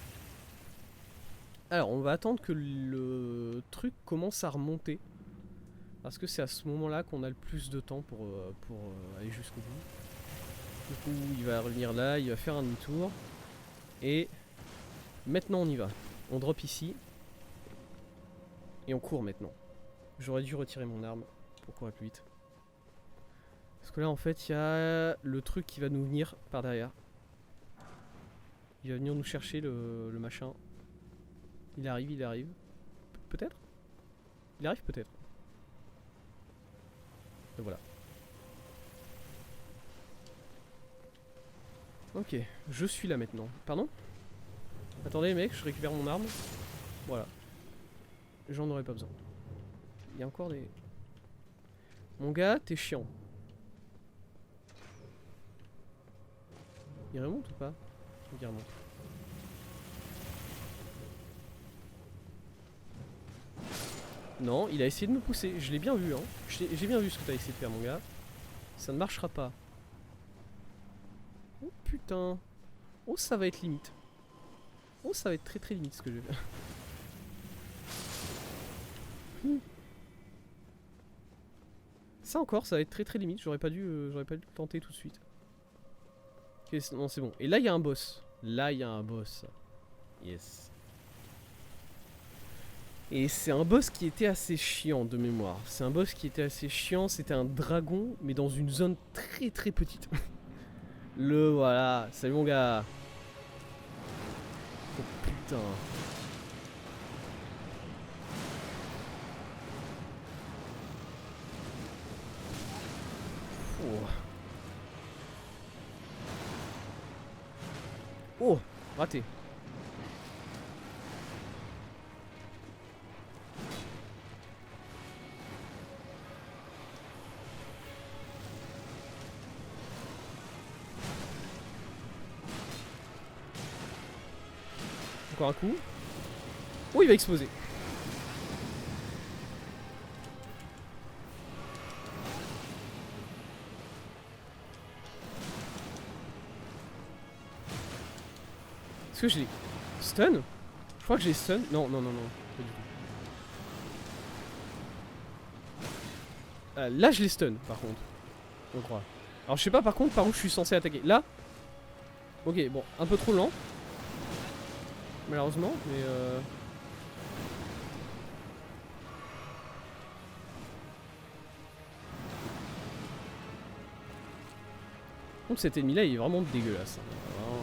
Alors, on va attendre que le truc commence à remonter. Parce que c'est à ce moment-là qu'on a le plus de temps pour aller jusqu'au bout. Du coup, il va revenir là, il va faire un demi-tour. Et maintenant, on y va. On drop ici. Et on court maintenant. J'aurais dû retirer mon arme pour courir plus vite. Parce que là, en fait, il y a le truc qui va nous venir par derrière. Il va venir nous chercher le machin. Il arrive. Peut-être? Il arrive peut-être. Et voilà. Ok, je suis là maintenant. Pardon? Attendez mec, je récupère mon arme. Voilà. J'en aurais pas besoin. Il y a encore des... Mon gars, t'es chiant. Il remonte ou pas? Il remonte. Non, il a essayé de me pousser. Je l'ai bien vu, hein. J'ai bien vu ce que t'as essayé de faire, mon gars. Ça ne marchera pas. Oh putain. Oh, ça va être limite. Oh, ça va être très très limite ce que je vais faire. Ça encore, ça va être très très limite. J'aurais pas dû le tenter tout de suite. Ok, non, c'est bon. Et là, il y a un boss. Yes. Et c'est un boss qui était assez chiant de mémoire. C'était un dragon, mais dans une zone très très petite. Le voilà. Salut mon gars. Oh putain. Oh, raté. Encore un coup. Oh, il va exploser. Est-ce que je l'ai stun? Je crois que j'ai stun. Non, pas du tout. Là, je l'ai stun, par contre. Je crois. Alors, je sais pas par contre par où je suis censé attaquer. Là? Ok, bon, un peu trop lent. Malheureusement, mais contre, cet ennemi là il est vraiment dégueulasse. Vraiment,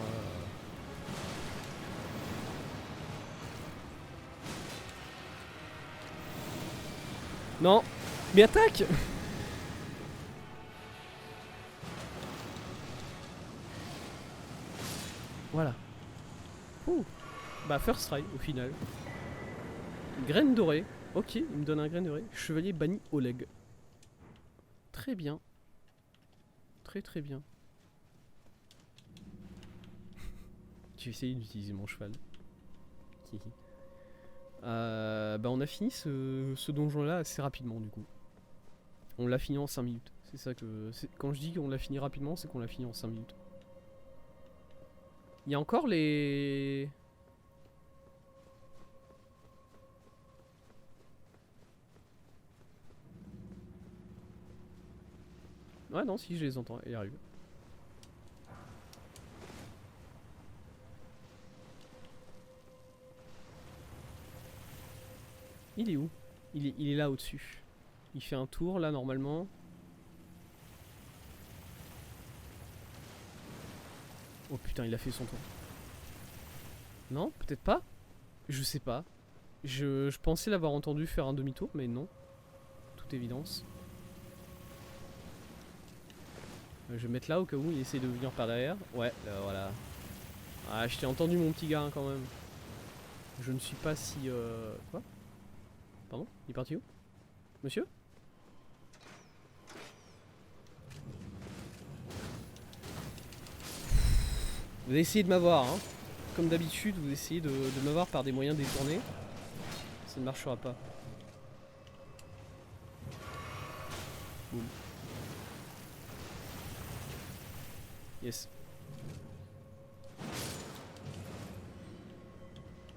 Non. Mais attaque. Voilà. Ouh. Bah first try au final. Graine dorée. Ok, il me donne un graine dorée. Chevalier banni Oleg. Très bien. Très très bien. J'ai essayé d'utiliser mon cheval. Bah on a fini ce donjon là assez rapidement du coup. On l'a fini en 5 minutes. C'est ça que... Quand je dis qu'on l'a fini rapidement, c'est qu'on l'a fini en 5 minutes. Il y a encore les... Ouais non si je les entends, ils arrivent. Il est où? Il est là au-dessus. Il fait un tour là normalement. Oh putain il a fait son tour. Non, peut-être pas. Je sais pas. Je pensais l'avoir entendu faire un demi-tour, mais non. Toute évidence. Je vais mettre là au cas où il essaie de venir par derrière. Ouais, voilà. Ah, je t'ai entendu mon petit gars hein, quand même. Je ne suis pas si... Quoi? Pardon? Il est parti où? Monsieur? Vous essayez de m'avoir, hein. Comme d'habitude, vous essayez de m'avoir par des moyens détournés. Ça ne marchera pas. Boum. Yes.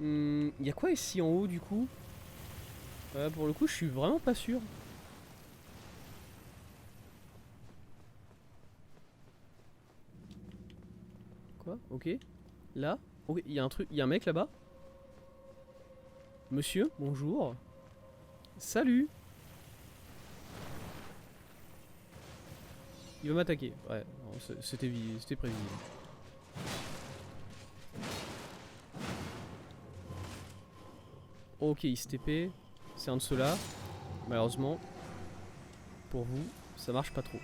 Y a quoi ici en haut du coup? Pour le coup, je suis vraiment pas sûr. Quoi? Ok. Là? Ok, il y a un truc, il y a un mec là-bas. Monsieur, bonjour. Salut. Il va m'attaquer. Ouais, c'était prévisible. Ok, il se TP. C'est un de ceux-là. Malheureusement, pour vous, ça marche pas trop.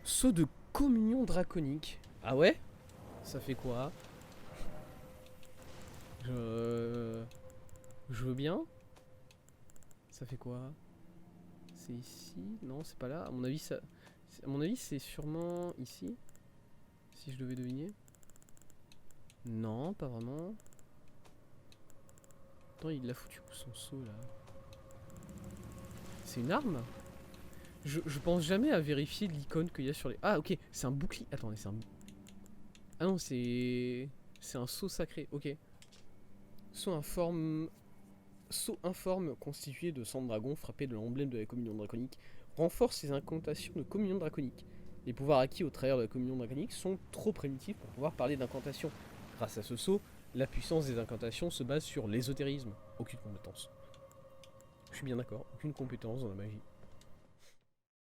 Saut de communion draconique. Ah ouais? Ça fait quoi? Je veux bien. Ça fait quoi? C'est ici? Non, c'est pas là. À mon avis, ça... À mon avis, c'est sûrement ici. Si je devais deviner. Non, pas vraiment. Attends, il l'a foutu où son saut là? C'est une arme? Je pense jamais à vérifier l'icône qu'il y a sur les... Ah ok, c'est un bouclier. Attendez, c'est un... Ah non, c'est... C'est un sceau sacré, ok. Sceau informe... Sceau informe constitué de sang de dragon frappé de l'emblème de la communion draconique renforce les incantations de communion draconique. Les pouvoirs acquis au travers de la communion draconique sont trop primitifs pour pouvoir parler d'incantation. Grâce à ce sceau, la puissance des incantations se base sur l'ésotérisme. Aucune compétence. Je suis bien d'accord, aucune compétence dans la magie.